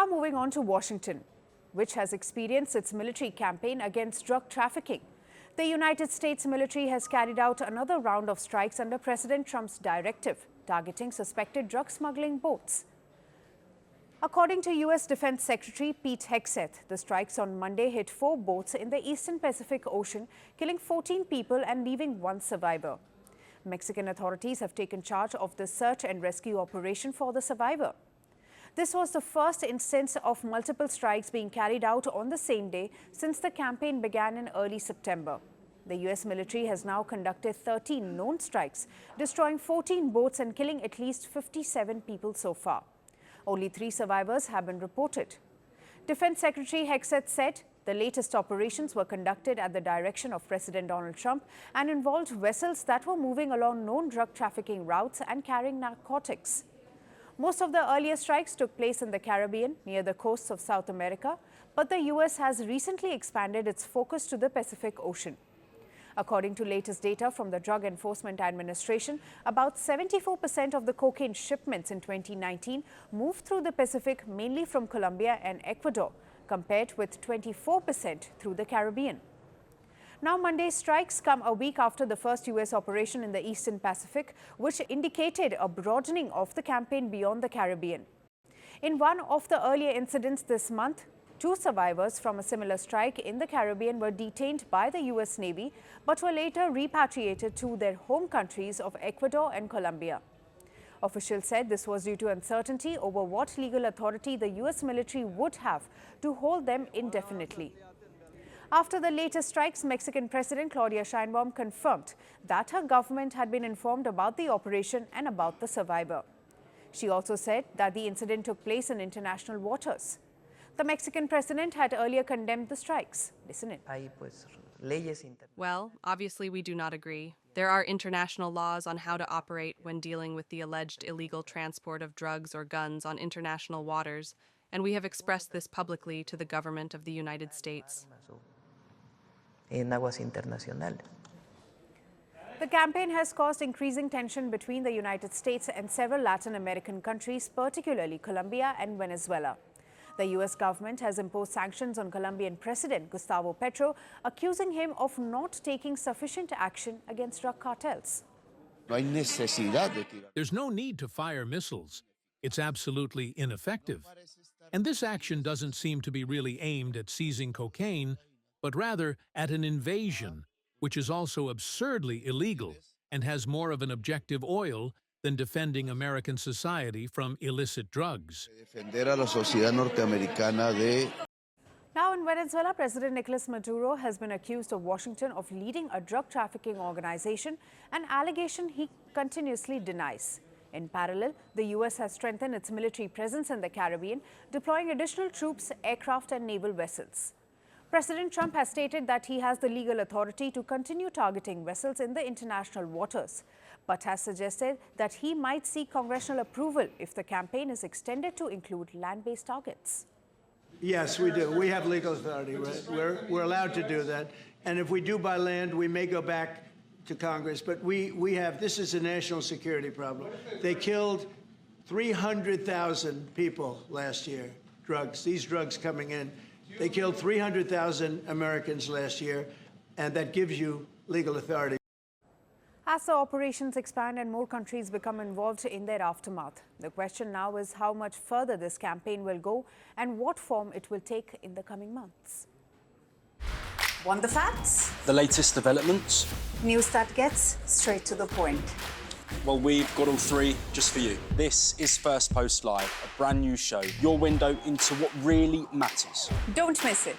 Now moving on to Washington, which has experienced its military campaign against drug trafficking. The United States military has carried out another round of strikes under President Trump's directive, targeting suspected drug smuggling boats. According to U.S. Defense Secretary Pete Hegseth, the strikes on Monday hit 4 boats in the eastern Pacific Ocean, killing 14 people and leaving 1 survivor. Mexican authorities have taken charge of the search and rescue operation for the survivor. This was the first instance of multiple strikes being carried out on the same day since the campaign began in early September. The U.S. military has now conducted 13 known strikes, destroying 14 boats and killing at least 57 people so far. Only 3 survivors have been reported. Defense Secretary Hegseth said the latest operations were conducted at the direction of President Donald Trump and involved vessels that were moving along known drug trafficking routes and carrying narcotics. Most of the earlier strikes took place in the Caribbean, near the coasts of South America, but the U.S. has recently expanded its focus to the Pacific Ocean. According to latest data from the Drug Enforcement Administration, about 74% of the cocaine shipments in 2019 moved through the Pacific, mainly from Colombia and Ecuador, compared with 24% through the Caribbean. Now, Monday's strikes come a week after the first U.S. operation in the Eastern Pacific, which indicated a broadening of the campaign beyond the Caribbean. In one of the earlier incidents this month, 2 survivors from a similar strike in the Caribbean were detained by the U.S. Navy, but were later repatriated to their home countries of Ecuador and Colombia. Officials said this was due to uncertainty over what legal authority the U.S. military would have to hold them indefinitely. After the latest strikes, Mexican President Claudia Sheinbaum confirmed that her government had been informed about the operation and about the survivor. She also said that the incident took place in international waters. The Mexican president had earlier condemned the strikes. Listen in. Well, obviously we do not agree. There are international laws on how to operate when dealing with the alleged illegal transport of drugs or guns on international waters, and we have expressed this publicly to the government of the United States. The campaign has caused increasing tension between the United States and several Latin American countries, particularly Colombia and Venezuela. The U.S. government has imposed sanctions on Colombian President Gustavo Petro, accusing him of not taking sufficient action against drug cartels. There's no need to fire missiles. It's absolutely ineffective. And this action doesn't seem to be really aimed at seizing cocaine, but rather at an invasion, which is also absurdly illegal and has more of an objective oil than defending American society from illicit drugs. Now in Venezuela, President Nicolás Maduro has been accused of Washington of leading a drug trafficking organization, an allegation he continuously denies. In parallel, the U.S. has strengthened its military presence in the Caribbean, deploying additional troops, aircraft and naval vessels. President Trump has stated that he has the legal authority to continue targeting vessels in the international waters, but has suggested that he might seek congressional approval if the campaign is extended to include land-based targets. Yes, we do. We have legal authority. We're allowed to do that. And if we do by land, we may go back to Congress. But this is a national security problem. They killed 300,000 people last year, these drugs coming in. They killed 300,000 Americans last year, and that gives you legal authority. As the operations expand and more countries become involved in their aftermath, the question now is how much further this campaign will go and what form it will take in the coming months. Want the facts? The latest developments? News that gets straight to the point. Well, we've got all 3 just for you. This is Firstpost Live, a brand new show, your window into what really matters. Don't miss it.